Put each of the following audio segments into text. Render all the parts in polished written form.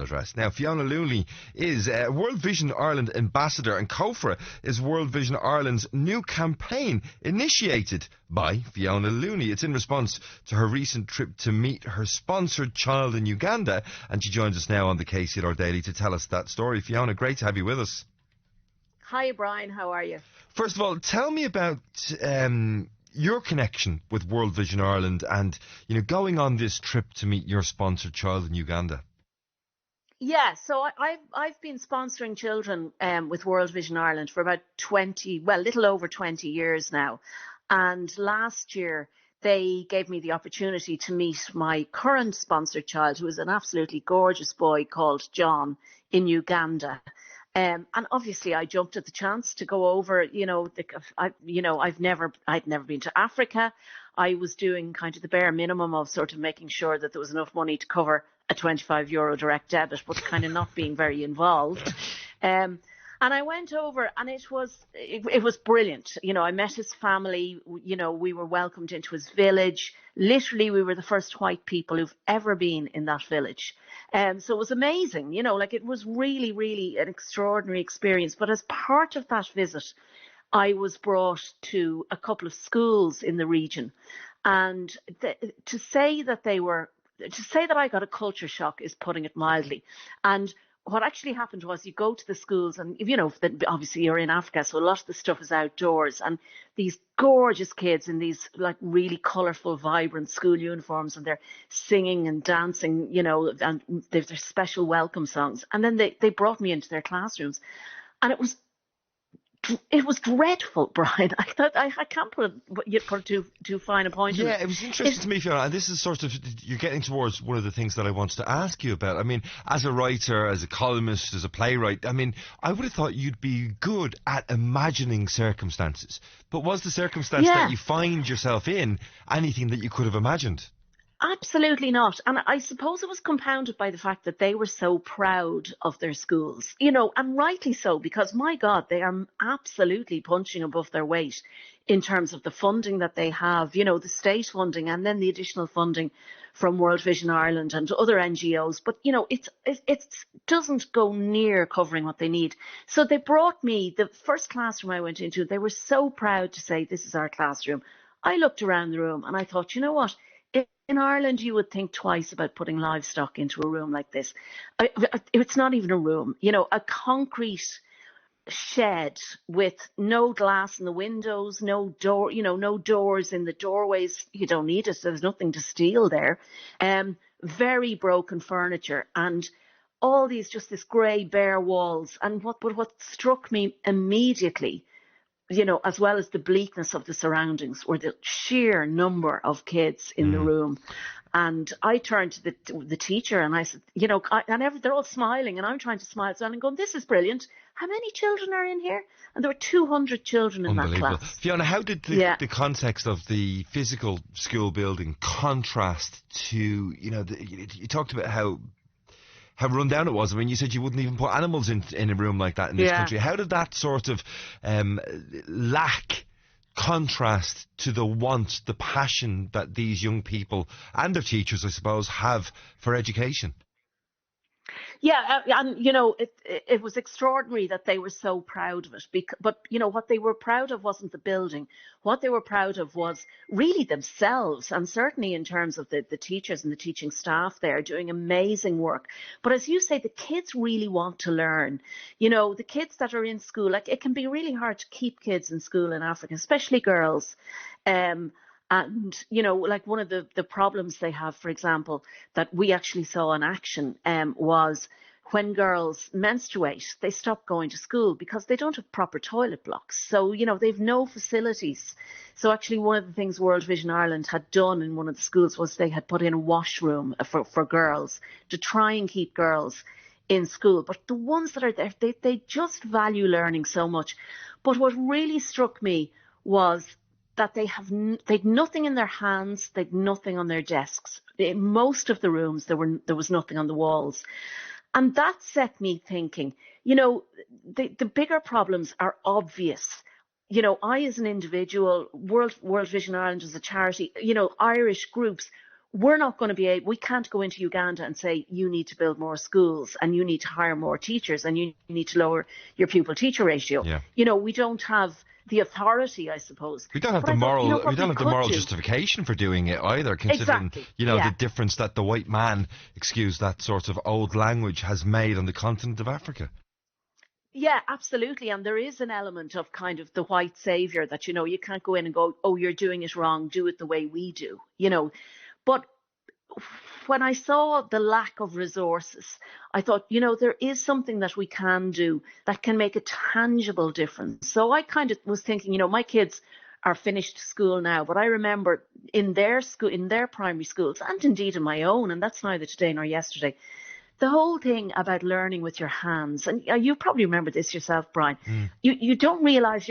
address. Now, Fiona Looney is World Vision Ireland ambassador, and Cófra is World Vision Ireland's new campaign initiated by Fiona Looney. It's in response to her recent trip to meet her sponsored child in Uganda, and she joins us now on the KCLR Daily to tell us that story. Fiona, great to have you with us. Hi, Brian. How are you? First of all, tell me about your connection with World Vision Ireland and, going on this trip to meet your sponsored child in Uganda. Yeah, so I've been sponsoring children with World Vision Ireland for about little over 20 years now. And last year, they gave me the opportunity to meet my current sponsored child, who is an absolutely gorgeous boy called John in Uganda. And obviously, I jumped at the chance to go over. I'd never been to Africa. I was doing kind of the bare minimum of sort of making sure that there was enough money to cover a €25 direct debit, but kind of not being very involved. And I went over, and it was brilliant. I met his family. We were welcomed into his village. Literally, we were the first white people who've ever been in that village. So it was amazing. It was really, really an extraordinary experience. But as part of that visit, I was brought to a couple of schools in the region, and to say that I got a culture shock is putting it mildly. And what actually happened was, you go to the schools, and obviously you're in Africa, so a lot of the stuff is outdoors, and these gorgeous kids in these like really colourful, vibrant school uniforms, and they're singing and dancing, and there's their special welcome songs. And then they brought me into their classrooms, and it was dreadful, Brian. I thought I can't put too fine a point on it. Yeah, it was interesting to me, Fiona, and this is sort of, you're getting towards one of the things that I wanted to ask you about. I mean, as a writer, as a columnist, as a playwright, I mean, I would have thought you'd be good at imagining circumstances. But was the circumstance that you find yourself in anything that you could have imagined? Absolutely not. And I suppose it was compounded by the fact that they were so proud of their schools, and rightly so, because my God, they are absolutely punching above their weight in terms of the funding that they have, the state funding, and then the additional funding from World Vision Ireland and other NGOs. But, it doesn't go near covering what they need. So they brought me, the first classroom I went into, they were so proud to say, this is our classroom. I looked around the room and I thought, you know what? In Ireland, you would think twice about putting livestock into a room like this. It's not even a room, a concrete shed with no glass in the windows, no door, no doors in the doorways. You don't need it. There's nothing to steal there. Very broken furniture, and all these, just this grey bare walls. And what struck me immediately, as well as the bleakness of the surroundings, were the sheer number of kids in the room. And I turned to the teacher and I said, they're all smiling and I'm trying to smile as well and going, this is brilliant. How many children are in here? And there were 200 children in that class. Fiona, how did the context of the physical school building contrast to, you talked about how run down it was. I mean, you said you wouldn't even put animals in a room like that in this country. How did that sort of lack contrast to the want, the passion that these young people and their teachers, I suppose, have for education? Yeah, and it was extraordinary that they were so proud of it. But what they were proud of wasn't the building. What they were proud of was really themselves, and certainly in terms of the teachers and the teaching staff there doing amazing work. But as you say, the kids really want to learn. The kids that are in school, like, it can be really hard to keep kids in school in Africa, especially girls. And, like, one of the problems they have, for example, that we actually saw in action was when girls menstruate, they stop going to school because they don't have proper toilet blocks. So, they've no facilities. So actually, one of the things World Vision Ireland had done in one of the schools was they had put in a washroom for girls to try and keep girls in school. But the ones that are there, they just value learning so much. But what really struck me was that they'd nothing in their hands, they'd nothing on their desks. In most of the rooms, there was nothing on the walls. And that set me thinking, the bigger problems are obvious. I, as an individual, World Vision Ireland as a charity, Irish groups, we're not going to be able, we can't go into Uganda and say, you need to build more schools and you need to hire more teachers and you need to lower your pupil teacher ratio. Yeah. We don't have the authority, I suppose. We don't have the moral justification for doing it either, considering, exactly. The difference that the white man, excuse that sort of old language, has made on the continent of Africa. Yeah, absolutely. And there is an element of kind of the white savior that, you can't go in and go, oh, you're doing it wrong, do it the way we do, But when I saw the lack of resources, I thought, there is something that we can do that can make a tangible difference. So I kind of was thinking, my kids are finished school now, but I remember in their school, in their primary schools, and indeed in my own, and that's neither today nor yesterday, the whole thing about learning with your hands, and you probably remember this yourself, Brian, you don't realize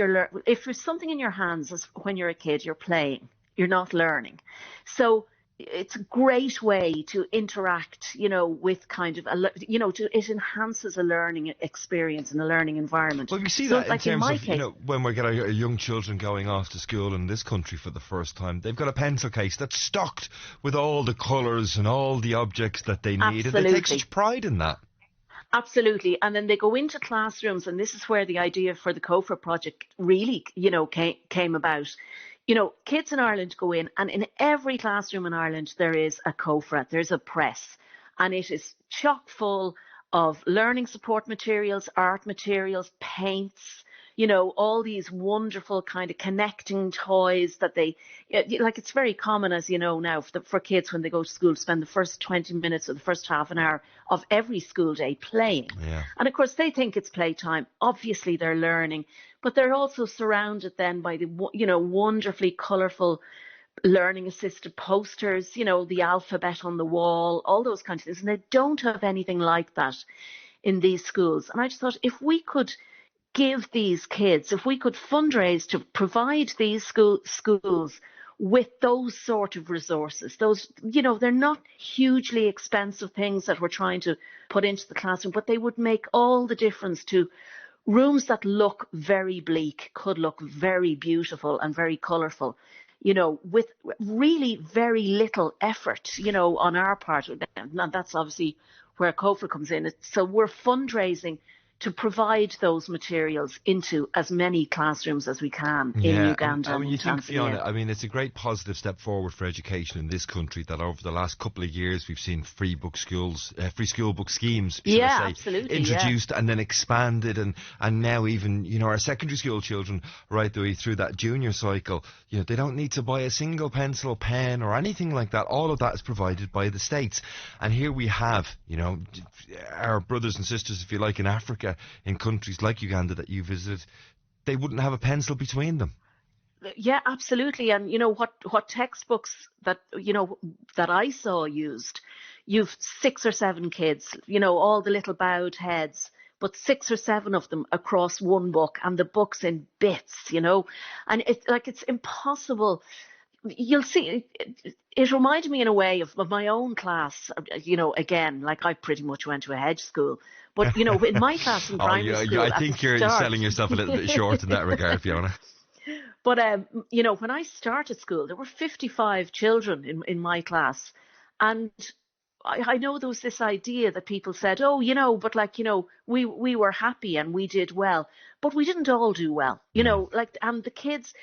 if there's something in your hands when you're a kid, you're playing, you're not learning. So it's a great way to interact, with kind of, it enhances a learning experience and a learning environment. Well, we see that in terms of, when we get our young children going off to school in this country for the first time, they've got a pencil case that's stocked with all the colours and all the objects that they need. Absolutely. And they take such pride in that. Absolutely. And then they go into classrooms, and this is where the idea for the Cófra project really, came about. Kids in Ireland go in, and in every classroom in Ireland, there is a Cófra, there's a press, and it is chock full of learning support materials, art materials, paints, all these wonderful kind of connecting toys that it's very common, as you know now, for kids when they go to school to spend the first 20 minutes or the first half an hour of every school day playing. Yeah. And of course, they think it's playtime. Obviously, they're learning, but they're also surrounded then by the, wonderfully colourful learning assisted posters, the alphabet on the wall, all those kinds of things. And they don't have anything like that in these schools. And I just thought, if we could give these kids, if we could fundraise to provide these schools with those sort of resources, those, they're not hugely expensive things that we're trying to put into the classroom, but they would make all the difference to rooms that look very bleak, could look very beautiful and very colourful, with really very little effort, on our part. And that's obviously where Cófra comes in. So we're fundraising to provide those materials into as many classrooms as we can in Uganda and you think, Tanzania. Fiona, it's a great positive step forward for education in this country that over the last couple of years we've seen free school book schemes, absolutely, introduced and then expanded, and now even, our secondary school children right the way through that junior cycle, they don't need to buy a single pencil, pen or anything like that. All of that is provided by the states. And here we have, our brothers and sisters, if you like, in Africa, in countries like Uganda that you visited, they wouldn't have a pencil between them. Yeah, absolutely. And what textbooks that I saw used, you've 6 or 7 kids, all the little bowed heads, but 6 or 7 of them across one book, and the book's in bits, and it's impossible. You'll see, it reminded me in a way of my own class, again, like I pretty much went to a hedge school. But, in my class in primary school... I think you're selling yourself a little bit short in that regard, Fiona. But, when I started school, there were 55 children in my class. And I know there was this idea that people said, we were happy and we did well. But we didn't all do well, and the kids...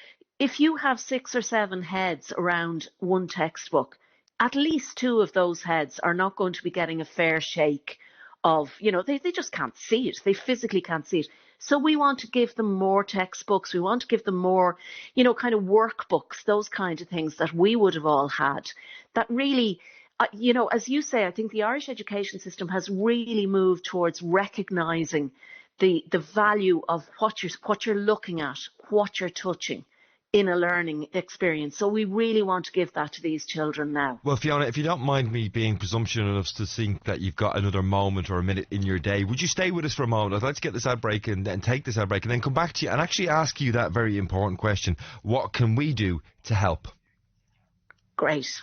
If you have 6 or 7 heads around one textbook, at least 2 of those heads are not going to be getting a fair shake of, they just can't see it. They physically can't see it. So we want to give them more textbooks. We want to give them more, kind of workbooks, those kinds of things that we would have all had. That really, as you say, I think the Irish education system has really moved towards recognising the value of what you're looking at, what you're touching in a learning experience. So we really want to give that to these children now. Well, Fiona, if you don't mind me being presumptuous enough to think that you've got another moment or a minute in your day, would you stay with us for a moment? I'd like to get this ad break and then take this ad break and then come back to you and actually ask you that very important question. What can we do to help? Great.